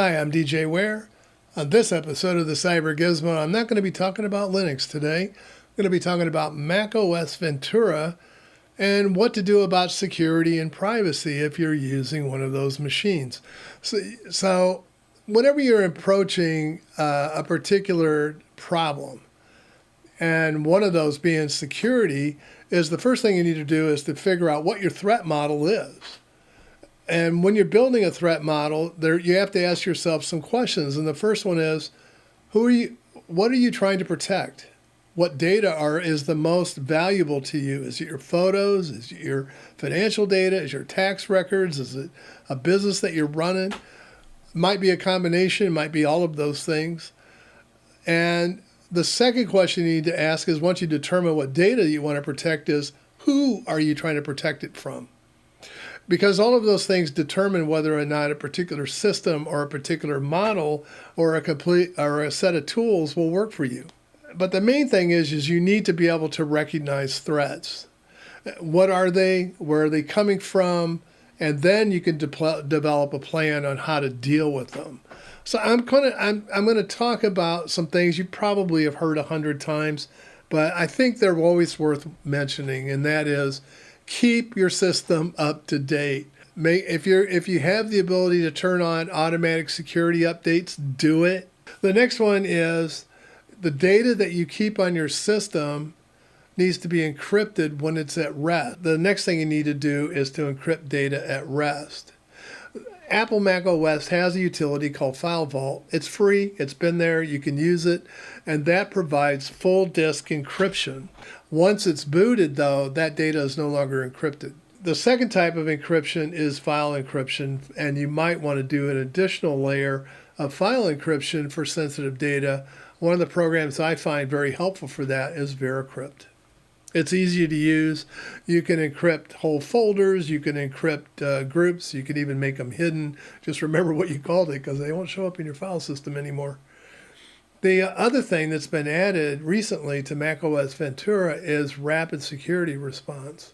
Hi, I'm DJ Ware. On this episode of the Cyber Gizmo, I'm not going to be talking about Linux today. I'm going to be talking about macOS Ventura and what to do about security and privacy if you're using one of those machines. So whenever you're approaching a particular problem, and one of those being security, is the first thing you need to do is to figure out what your threat model is. And when you're building a threat model, you have to ask yourself some questions. And the first one is, what are you trying to protect? What data is the most valuable to you? Is it your photos? Is it your financial data? Is it your tax records? Is it a business that you're running? It might be a combination. It might be all of those things. And the second question you need to ask is, once you determine what data you want to protect, is who are you trying to protect it from? Because all of those things determine whether or not a particular system or a particular model or a set of tools will work for you. But the main thing is you need to be able to recognize threats. What are they? Where are they coming from? And then you can develop a plan on how to deal with them. So I'm going to talk about some things you probably have heard 100 times, but I think they're always worth mentioning, and that is, keep your system up to date. If you have the ability to turn on automatic security updates, do it. The next one is, the data that you keep on your system needs to be encrypted when it's at rest. The next thing you need to do is to encrypt data at rest. Apple macOS has a utility called Firewall. It's free, it's been there, you can use it, and that provides full disk encryption. Once it's booted, though, that data is no longer encrypted. The second type of encryption is file encryption, and you might want to do an additional layer of file encryption for sensitive data. One of the programs I find very helpful for that is Encrypt. It's easy to use. You can encrypt whole folders, you can encrypt groups, you can even make them hidden. Just remember what you called it, because they won't show up in your file system anymore. The other thing that's been added recently to macOS Ventura is rapid security response.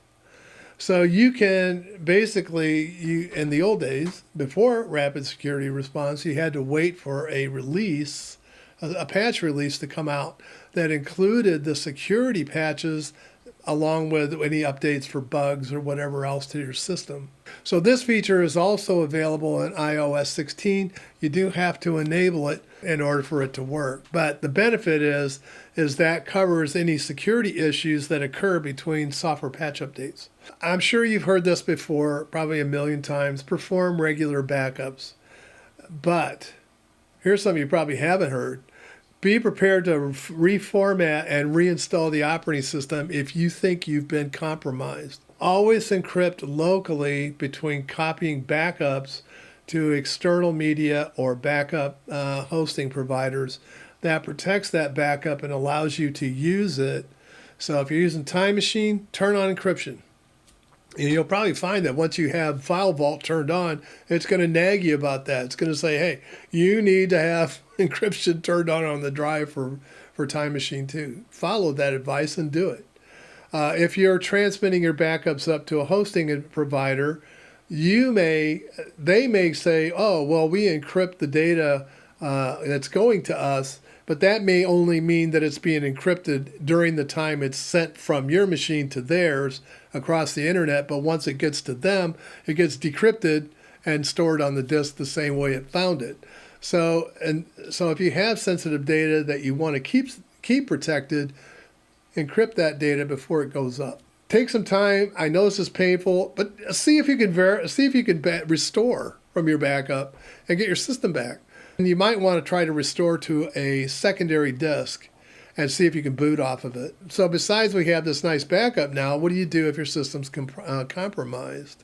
So you can basically, in the old days, before rapid security response, you had to wait for a release, a patch release to come out that included the security patches along with any updates for bugs or whatever else to your system. So this feature is also available in iOS 16. You do have to enable it in order for it to work. But the benefit is that covers any security issues that occur between software patch updates. I'm sure you've heard this before, probably a million times: perform regular backups. But here's something you probably haven't heard. Be prepared to reformat and reinstall the operating system if you think you've been compromised. Always encrypt locally between copying backups to external media or backup hosting providers. That protects that backup and allows you to use it. So if you're using Time Machine, turn on encryption. And you'll probably find that once you have File Vault turned on, it's going to nag you about that. It's going to say, hey, you need to have encryption turned on the drive for Time Machine 2. Follow that advice and do it. If you're transmitting your backups up to a hosting provider, they may say, oh, well, we encrypt the data that's going to us, but that may only mean that it's being encrypted during the time it's sent from your machine to theirs across the internet. But once it gets to them, it gets decrypted and stored on the disk the same way it found it. So if you have sensitive data that you want to keep protected, encrypt that data before it goes up. Take some time. I know this is painful, but see if you can restore from your backup and get your system back. And you might want to try to restore to a secondary disk and see if you can boot off of it. So besides we have this nice backup now, what do you do if your system's compromised?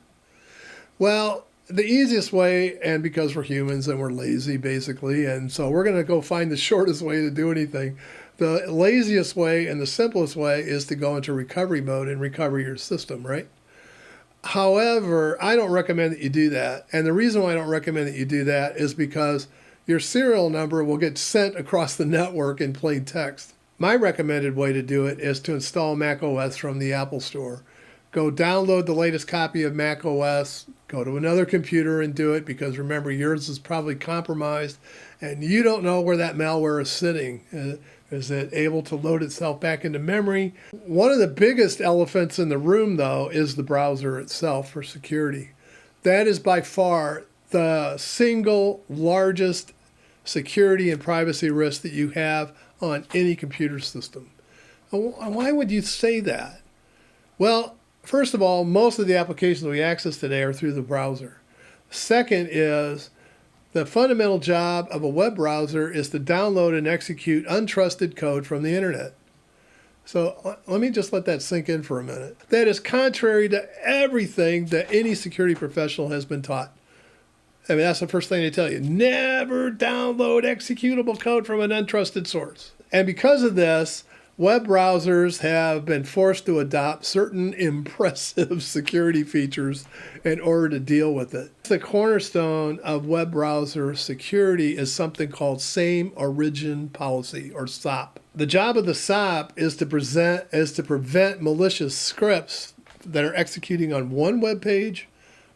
Well, the easiest way, and because we're humans and we're lazy basically, and so we're going to go find the shortest way to do anything. The laziest way and the simplest way is to go into recovery mode and recover your system, right? However, I don't recommend that you do that. And the reason why I don't recommend that you do that is because your serial number will get sent across the network in plain text. My recommended way to do it is to install macOS from the Apple Store. Go download the latest copy of macOS, Go to another computer and do it, because remember, yours is probably compromised and you don't know where that malware is sitting. Is it able to load itself back into memory? One of the biggest elephants in the room, though, is the browser itself for security. That is by far the single largest security and privacy risk that you have on any computer system. Why would you say that? Well, first of all, most of the applications we access today are through the browser. Second is, the fundamental job of a web browser is to download and execute untrusted code from the internet. So let me just let that sink in for a minute. That is contrary to everything that any security professional has been taught. I mean, that's the first thing they tell you. Never download executable code from an untrusted source. And because of this, web browsers have been forced to adopt certain impressive security features in order to deal with it. The cornerstone of web browser security is something called Same Origin Policy, or SOP. The job of the SOP is to prevent malicious scripts that are executing on one web page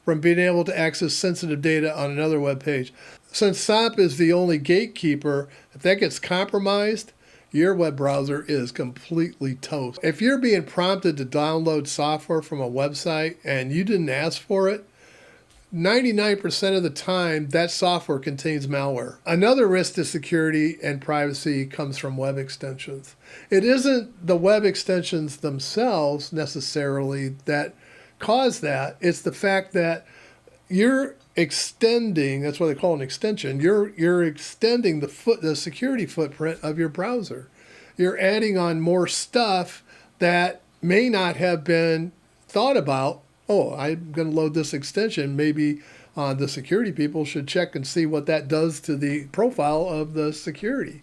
from being able to access sensitive data on another web page. Since SOP is the only gatekeeper, if that gets compromised, your web browser is completely toast. If you're being prompted to download software from a website and you didn't ask for it, 99% of the time that software contains malware. Another risk to security and privacy comes from web extensions. It isn't the web extensions themselves necessarily that cause that. It's the fact that you're extending, that's what they call an extension, you're extending the security footprint of your browser. You're adding on more stuff that may not have been thought about. Oh, I'm going to load this extension. Maybe the security people should check and see what that does to the profile of the security.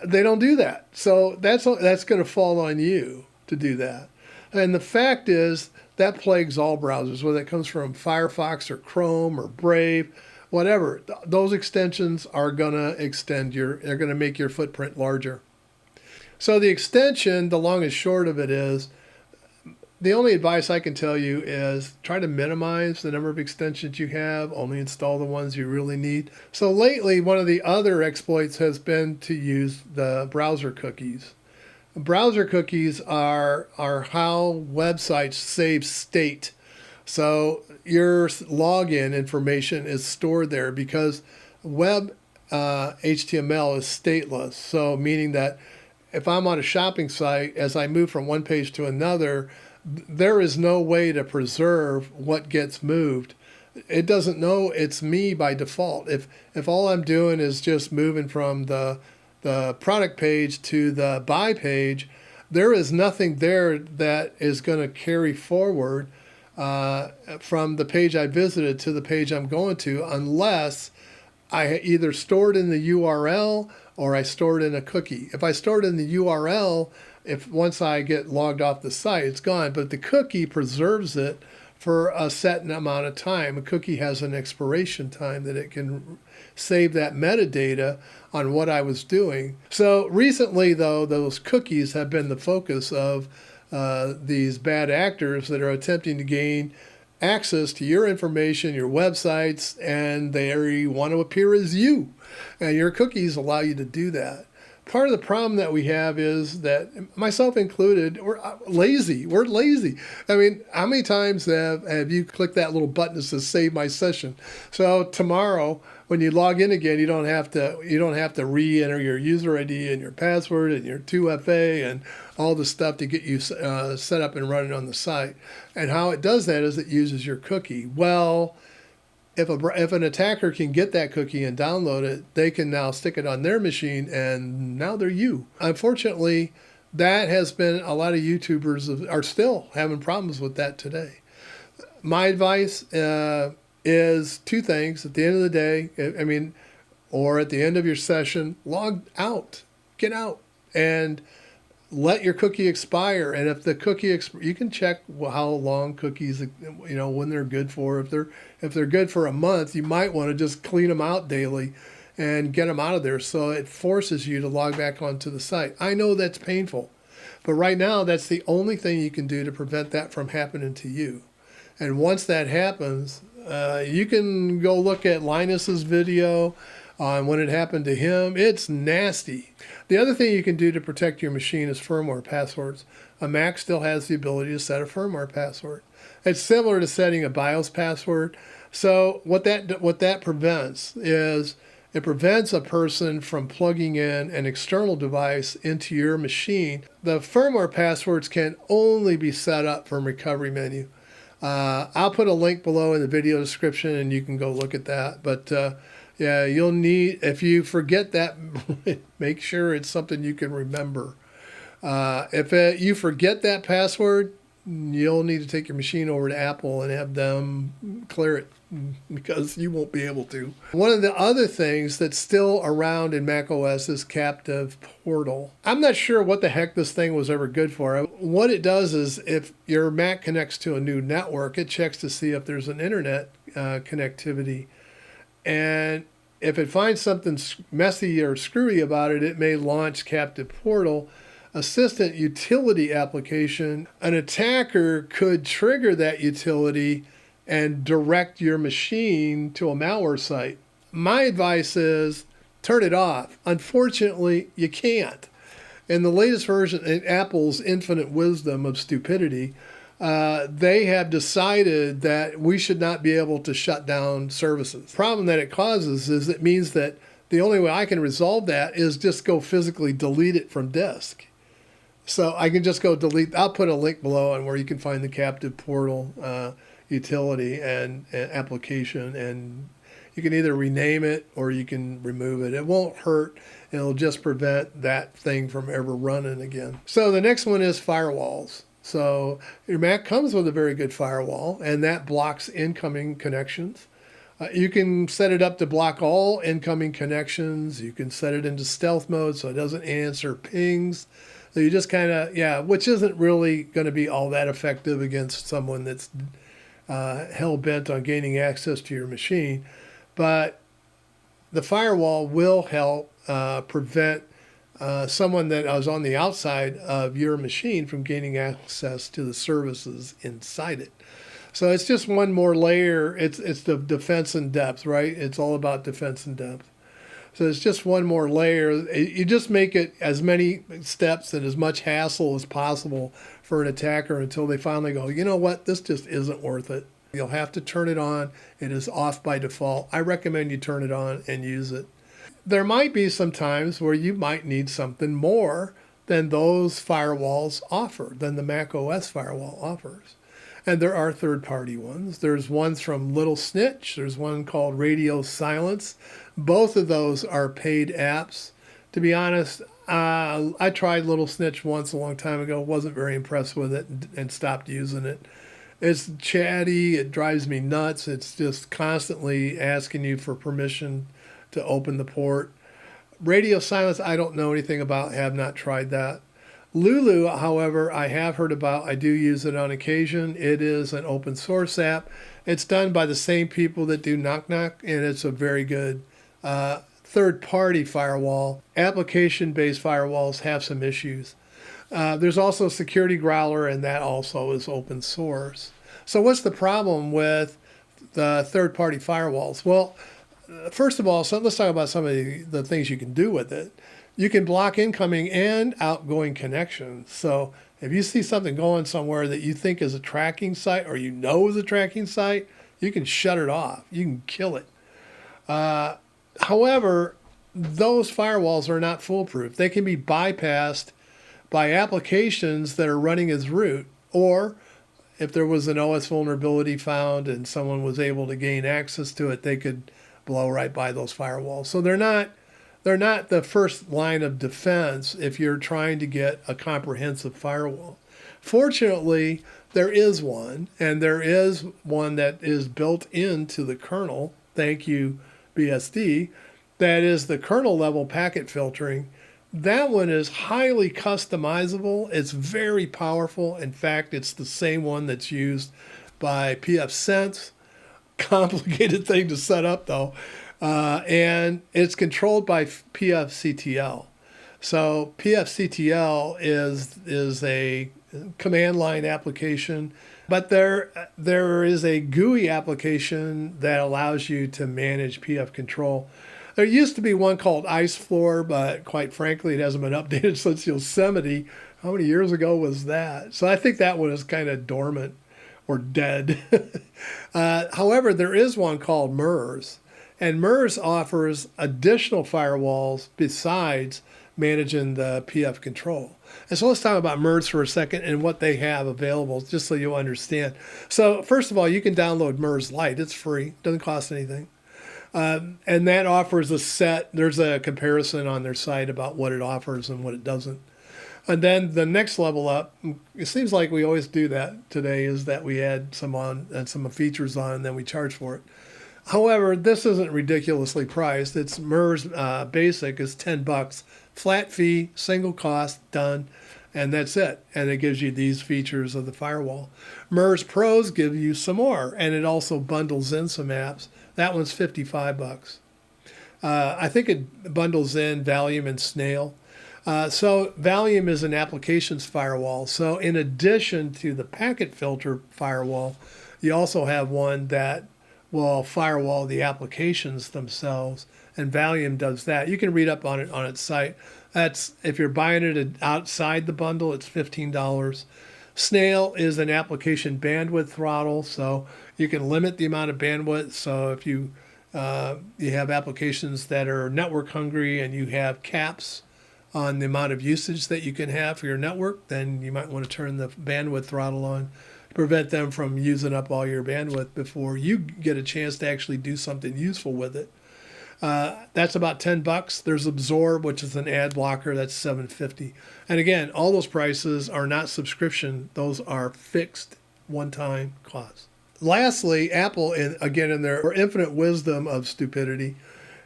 They don't do that. So that's going to fall on you to do that. And the fact is, that plagues all browsers, whether it comes from Firefox or Chrome or Brave, whatever. Those extensions are going to they're going to make your footprint larger. So the extension, the long and short of it is, the only advice I can tell you is try to minimize the number of extensions you have, only install the ones you really need. So lately, one of the other exploits has been to use the browser cookies. Browser cookies are how websites save state. So your login information is stored there because web HTML is stateless. So meaning that if I'm on a shopping site, as I move from one page to another, there is no way to preserve what gets moved. It doesn't know it's me by default. If all I'm doing is just moving from the product page to the buy page, there is nothing there that is going to carry forward from the page I visited to the page I'm going to, unless I either store it in the URL or I store it in a cookie. If I store it in the URL, once I get logged off the site, it's gone. But the cookie preserves it for a set amount of time. A cookie has an expiration time that it can save that metadata on what I was doing. So recently, though, those cookies have been the focus of these bad actors that are attempting to gain access to your information, your websites, and they want to appear as you. And your cookies allow you to do that. Part of the problem that we have is that, myself included, we're lazy. We're lazy. I mean, how many times have you clicked that little button that says "Save my session"? So tomorrow, when you log in again, you don't have to re-enter your user ID and your password and your 2FA and all the stuff to get you set up and running on the site. And how it does that is it uses your cookie. Well, if an attacker can get that cookie and download it, they can now stick it on their machine, and now they're you. Unfortunately, that has been, a lot of YouTubers are still having problems with that today. My advice is two things. At the end of the day, or at the end of your session, log out, get out, and let your cookie expire. And if the cookie you can check how long cookies, when they're good for. If they're good for a month, you might want to just clean them out daily and get them out of there, so it forces you to log back onto the site. I know that's painful, but right now that's the only thing you can do to prevent that from happening to you. And once that happens, you can go look at Linus's video on when it happened to him. It's nasty. The other thing you can do to protect your machine is firmware passwords. A Mac still has the ability to set a firmware password. It's similar to setting a BIOS password. So what that prevents is it prevents a person from plugging in an external device into your machine. The firmware passwords can only be set up from recovery menu. I'll put a link below in the video description and you can go look at that. But yeah, you'll need, if you forget that, make sure it's something you can remember. If you forget that password, you'll need to take your machine over to Apple and have them clear it, because you won't be able to. One of the other things that's still around in macOS is Captive Portal. I'm not sure what the heck this thing was ever good for. What it does is if your Mac connects to a new network, it checks to see if there's an internet connectivity. And if it finds something messy or screwy about it, it may launch Captive Portal, Assistant Utility application. An attacker could trigger that utility and direct your machine to a malware site. My advice is turn it off. Unfortunately, you can't. In the latest version, in Apple's infinite wisdom of stupidity, they have decided that we should not be able to shut down services. The problem that it causes is it means that the only way I can resolve that is just go physically delete it from disk. So I can just go delete. I'll put a link below on where you can find the Captive Portal utility and application, and you can either rename it or you can remove it. It won't hurt. It'll just prevent that thing from ever running again. So the next one is firewalls. So your Mac comes with a very good firewall, and that blocks incoming connections. You can set it up to block all incoming connections. You can set it into stealth mode so it doesn't answer pings. So you just kind of, which isn't really going to be all that effective against someone that's hell-bent on gaining access to your machine. But the firewall will help prevent someone that is on the outside of your machine from gaining access to the services inside it. So it's just one more layer. It's the defense in depth, right? It's all about defense in depth. So it's just one more layer. You just make it as many steps and as much hassle as possible for an attacker until they finally go, you know what, this just isn't worth it. You'll have to turn it on. It is off by default. I recommend you turn it on and use it. There might be some times where you might need something more than those firewalls offer, than the macOS firewall offers. And there are third-party ones. There's ones from Little Snitch. There's one called Radio Silence. Both of those are paid apps. To be honest, I tried Little Snitch once a long time ago. Wasn't very impressed with it and stopped using it. It's chatty. It drives me nuts. It's just constantly asking you for permission to open the port. Radio Silence, I don't know anything about. Have not tried that. Lulu, however, I have heard about. I do use it on occasion. It is an open source app. It's done by the same people that do Knock Knock, and it's a very good third-party firewall. Application-based firewalls have some issues. There's also Security Growler, and that also is open source. So what's the problem with the third-party firewalls? Well, first of all, let's talk about some of the things you can do with it. You can block incoming and outgoing connections. So if you see something going somewhere that you think is a tracking site or you know is a tracking site, you can shut it off. You can kill it. However, those firewalls are not foolproof. They can be bypassed by applications that are running as root, or if there was an OS vulnerability found and someone was able to gain access to it, they could blow right by those firewalls. So they're not the first line of defense if you're trying to get a comprehensive firewall. Fortunately, there is one, and there is one that is built into the kernel. Thank you, BSD. That is the kernel level packet filtering. That one is highly customizable. It's very powerful. In fact, it's the same one that's used by pfSense. Complicated thing to set up, though. And it's controlled by pfCTL. So pfCTL is a command line application But there is a GUI application that allows you to manage PF control. There used to be one called IceFloor, but quite frankly, it hasn't been updated since Yosemite. How many years ago was that? So I think that one is kind of dormant or dead. However, there is one called MERS, and MERS offers additional firewalls besides managing the PF control. And so let's talk about MERS for a second and what they have available, just so you'll understand. So first of all, you can download MERS Lite. It's free, doesn't cost anything. And that offers a set, there's a comparison on their site about what it offers and what it doesn't. And then the next level up, it seems like we always do that today, is that we add some on and some features on and then we charge for it. However, this isn't ridiculously priced. It's MERS Basic is $10, flat fee, single cost, done, and that's it. And it gives you these features of the firewall. MERS Pros give you some more, and it also bundles in some apps. That one's $55. I think it bundles in Valium and Snail. So Valium is an applications firewall. So in addition to the packet filter firewall, you also have one that will firewall the applications themselves, and Valium does that. You can read up on it on its site. That's if you're buying it outside the bundle, it's $15. Snail is an application bandwidth throttle, so you can limit the amount of bandwidth. So if you have applications that are network hungry and you have caps on the amount of usage that you can have for your network, then you might want to turn the bandwidth throttle on to prevent them from using up all your bandwidth before you get a chance to actually do something useful with it. That's about $10. There's Absorb, which is an ad blocker. That's $7.50. And again, all those prices are not subscription. Those are fixed one-time costs. Lastly, Apple, again, in their infinite wisdom of stupidity,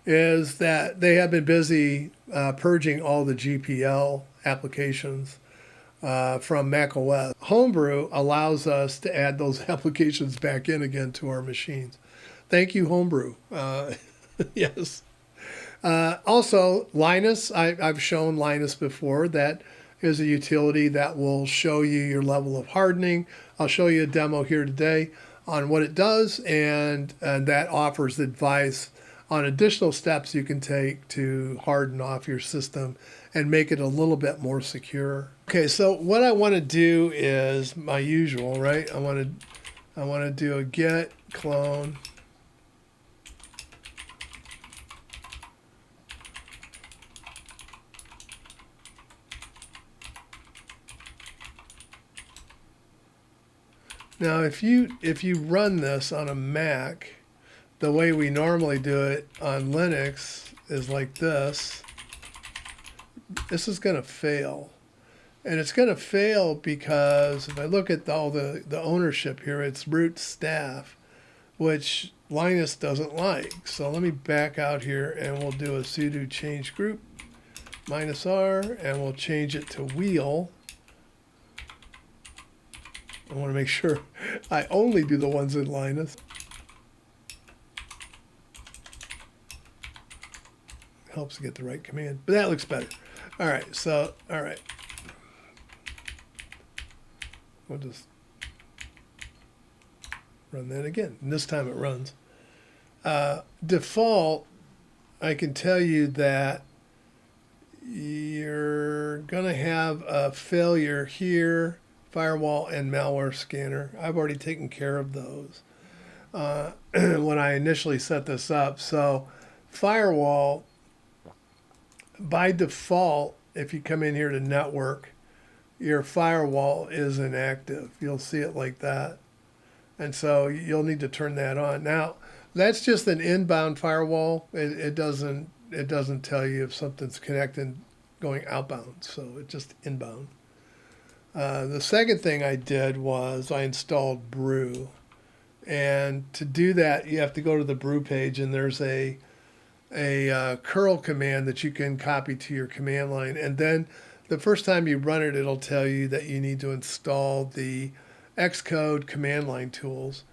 is that they have been busy purging all the GPL applications from macOS. Homebrew allows us to add those applications back in again to our machines. Thank you, Homebrew. Yes. Also, Linus, I've shown Linus before. That is a utility that will show you your level of hardening. I'll show you a demo here today on what it does, and that offers advice on additional steps you can take to harden off your system and make it a little bit more secure. Okay, so what I want to do is my usual, right? I want to do a get clone. Now, if you run this on a Mac, the way we normally do it on Linux is like this. This is going to fail. And it's going to fail because if I look at all the ownership here, it's root staff, which Linus doesn't like. So let me back out here and we'll do a sudo change group -R, and we'll change it to wheel. I want to make sure I only do the ones in Linus. Helps to get the right command, but that looks better. All right, so, all right. We'll just run that again. And this time it runs. Default, I can tell you that you're going to have a failure here, firewall and malware scanner. I've already taken care of those when I initially set this up. So firewall, by default, if you come in here to network, your firewall is inactive. You'll see it like that. And so you'll need to turn that on. Now, that's just an inbound firewall. It doesn't tell you if something's connected going outbound. So it's just inbound. The second thing I did was I installed Brew. And to do that, you have to go to the Brew page, and there's a curl command that you can copy to your command line. And then the first time you run it, it'll tell you that you need to install the Xcode command line tools.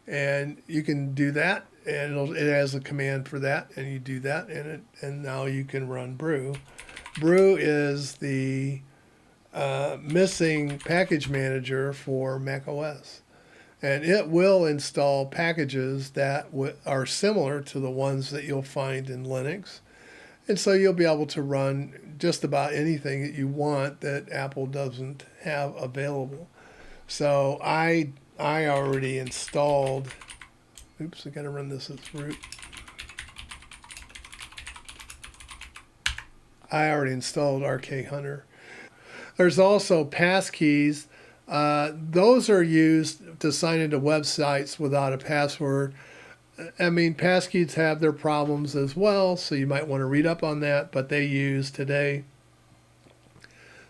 And you can do that, and it has a command for that, and you do that, and now you can run Brew. Brew is the missing package manager for macOS. and it will install packages that are similar to the ones that you'll find in Linux. And so you'll be able to run just about anything that you want that Apple doesn't have available. So I already installed, oops, I got to run this as root. I already installed RK Hunter. There's also Passkeys. Those are used to sign into websites without a password. I mean, Passkeys have their problems as well, so you might want to read up on that, but they use today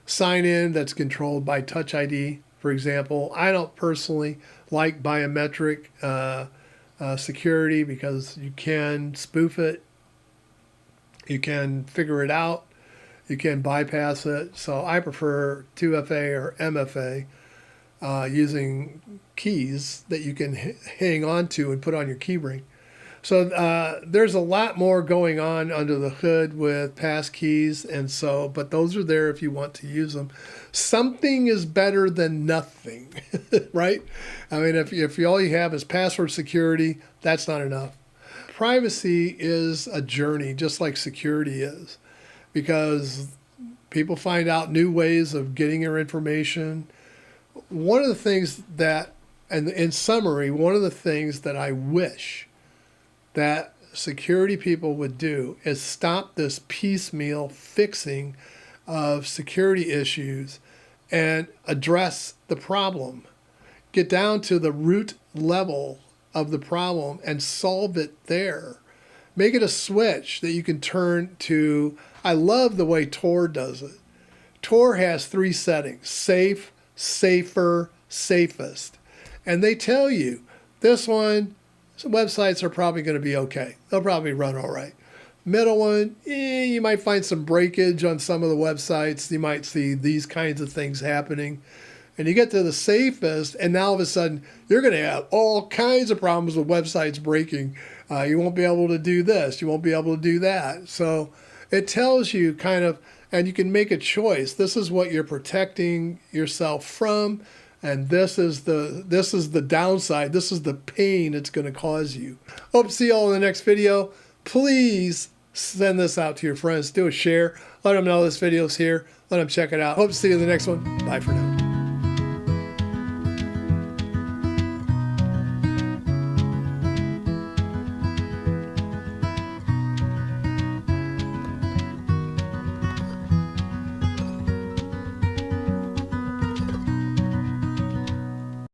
sign-in that's controlled by Touch ID, for example. I don't personally like biometric security because you can spoof it, you can figure it out, you can bypass it. So I prefer 2FA or MFA using keys that you can hang on to and put on your key ring. So there's a lot more going on under the hood with Passkeys, and so, but those are there if you want to use them. Something is better than nothing, right? I mean, if all you have is password security, that's not enough. Privacy is a journey, just like security is, because people find out new ways of getting your information. One of the things that, and in summary, one of the things that I wish that security people would do is stop this piecemeal fixing of security issues and address the problem. Get down to the root level of the problem and solve it there. Make it a switch that you can turn to. I love the way Tor does it. Tor has 3 settings: safe, safer, safest. And they tell you this one, some websites are probably going to be okay. They'll probably run all right. Middle one, you might find some breakage on some of the websites. You might see these kinds of things happening. And you get to the safest, and now all of a sudden, you're going to have all kinds of problems with websites breaking. You won't be able to do this. You won't be able to do that. So it tells you kind of, and you can make a choice. This is what you're protecting yourself from. And this is the downside. This is the pain it's going to cause you. Hope to see you all in the next video. Please send this out to your friends. Do a share. Let them know this video's here. Let them check it out. Hope to see you in the next one. Bye for now.